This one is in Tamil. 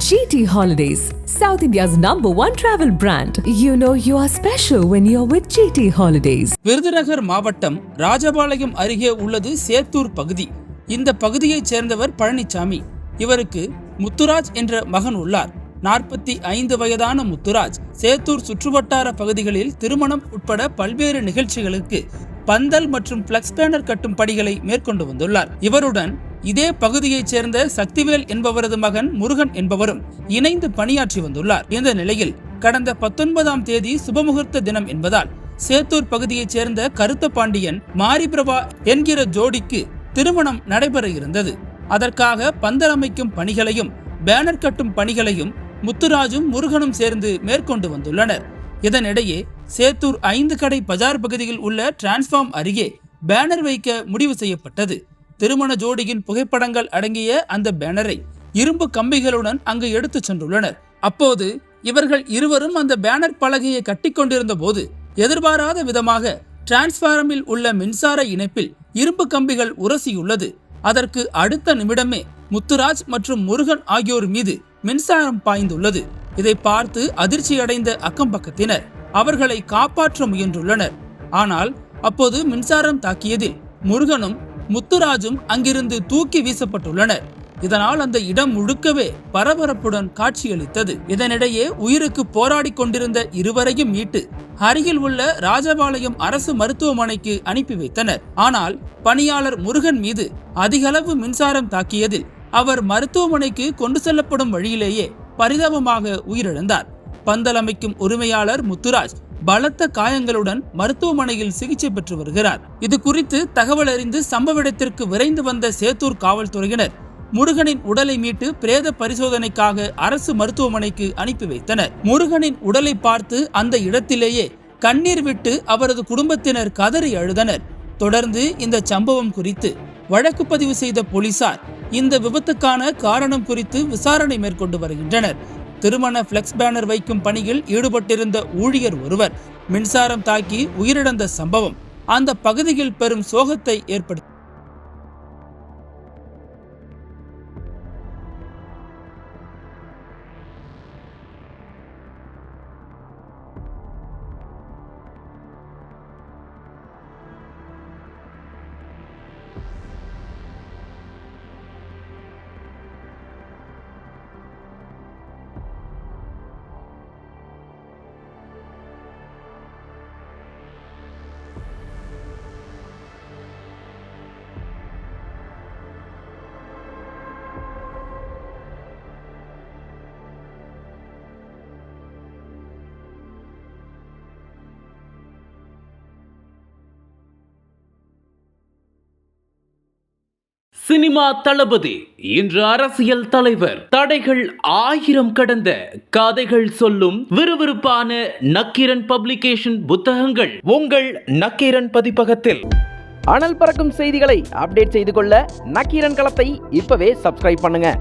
GT Holidays, South India's #1 travel brand. You know you are special when you're with GT Holidays. Virudhunagar மாவட்டம் ராஜபாளையம் அருகே உள்ளது சேத்தூர் பகுதி. இந்த பகுதியைச் சேர்ந்தவர் பழனிசாமி. இவருக்கு முத்துராஜ் என்ற மகன் உள்ளார். 45 வயதான முத்துராஜ் சேத்தூர் சுற்றுவட்டார பகுதிகளில் திருமணம் உட்பட பல்வேறு நிகழ்ச்சிகளுக்கு பந்தல் மற்றும் பிளக்ஸ் பேனர் கட்டும் பணிகளை மேற்கொண்டு வந்துள்ளார். இவருடன் இதே பகுதியைச் சேர்ந்த சக்திவேல் என்பவரது மகன் முருகன் என்பவரும் இணைந்து பணியாற்றி வந்துள்ளார். இந்த நிலையில் கடந்த 19ஆம் தேதி சுபமுகூர்த்த தினம் என்பதால் சேத்தூர் பகுதியைச் சேர்ந்த கருத்த பாண்டியன் மாரிபிரபா என்கிற ஜோடிக்கு திருமணம் நடைபெற இருந்தது. அதற்காக பந்தல் அமைக்கும் பணிகளையும் பேனர் கட்டும் பணிகளையும் முத்துராஜும் முருகனும் சேர்ந்து மேற்கொண்டு வந்துள்ளனர். இதனிடையே சேத்தூர் 5 கடை பஜார் பகுதியில் உள்ள டிரான்ஸ்பார்ம் அருகே பேனர் வைக்க முடிவு செய்யப்பட்டது. திருமண ஜோடியின் புகைப்படங்கள் அடங்கிய அந்த பேனரை இரும்பு கம்பிகளுடன் அங்கு எடுத்துச் சென்றுள்ளனர். அப்போது இவர்கள் இருவரும் அந்த பேனர் பலகையை கட்டிக்கொண்டிருந்த போது எதிர்பாராத விதமாக டிரான்ஸ்பார்மில் உள்ள மின்சார இணைப்பில் இரும்பு கம்பிகள் உரசியுள்ளது. அதற்கு அடுத்த நிமிடமே முத்துராஜ் மற்றும் முருகன் ஆகியோர் மீது மின்சாரம் பாய்ந்துள்ளது. இதை பார்த்து அதிர்ச்சியடைந்த அக்கம் பக்கத்தினர் அவர்களை காப்பாற்ற முயன்றுள்ளனர். ஆனால் அப்போது மின்சாரம் தாக்கியதில் முருகனும் முத்துராஜும் அங்கிருந்து தூக்கி வீசப்பட்டுள்ளனர். இதனால் அந்த இடம் முழுக்கவே பரபரப்புடன் காட்சியளித்தது. இதனிடையே உயிருக்கு போராடி கொண்டிருந்த இருவரையும் மீட்டு அருகில் உள்ள ராஜபாளையம் அரசு மருத்துவமனைக்கு அனுப்பி வைத்தனர். ஆனால் பணியாளர் முருகன் மீது அதிகளவு மின்சாரம் தாக்கியதில் அவர் மருத்துவமனைக்கு கொண்டு செல்லப்படும் வழியிலேயே பரிதாபமாக உயிரிழந்தார். பந்தல் அமைக்கும் உரிமையாளர் முத்துராஜ் பலத்த காயங்களுடன் மருத்துவமனையில் சிகிச்சை பெற்று வருகிறார். இது குறித்து தகவல் அறிந்து சம்பவ இடத்திற்கு விரைந்து வந்த சேத்தூர் காவல்துறையினர் முருகனின் உடலை மீட்டு பிரேத பரிசோதனைக்காக அரசு மருத்துவமனைக்கு அனுப்பி வைத்தனர். முருகனின் உடலை பார்த்து அந்த இடத்திலேயே கண்ணீர் விட்டு அவரது குடும்பத்தினர் கதறி அழுதனர். தொடர்ந்து இந்த சம்பவம் குறித்து வழக்கு பதிவு செய்த போலீசார் இந்த விபத்துக்கான காரணம் குறித்து விசாரணை மேற்கொண்டு வருகின்றனர். திருமண பிளக்ஸ் பேனர் வைக்கும் பணியில் ஈடுபட்டிருந்த ஊழியர் ஒருவர் மின்சாரம் தாக்கி உயிரிழந்த சம்பவம் அந்த பகுதியில் பெரும் சோகத்தை ஏற்படுத்தி சினிமா தளபதி இன்று அரசியல் தலைவர். தடைகள் 1000 கடந்த கதைகள் சொல்லும் விறுவிறுப்பான நக்கீரன் பப்ளிகேஷன் புத்தகங்கள் உங்கள் நக்கீரன் பதிப்பகத்தில். அனல் பறக்கும் செய்திகளை அப்டேட் செய்து கொள்ள நக்கீரன் களத்தை இப்பவே சப்ஸ்கிரைப் பண்ணுங்க.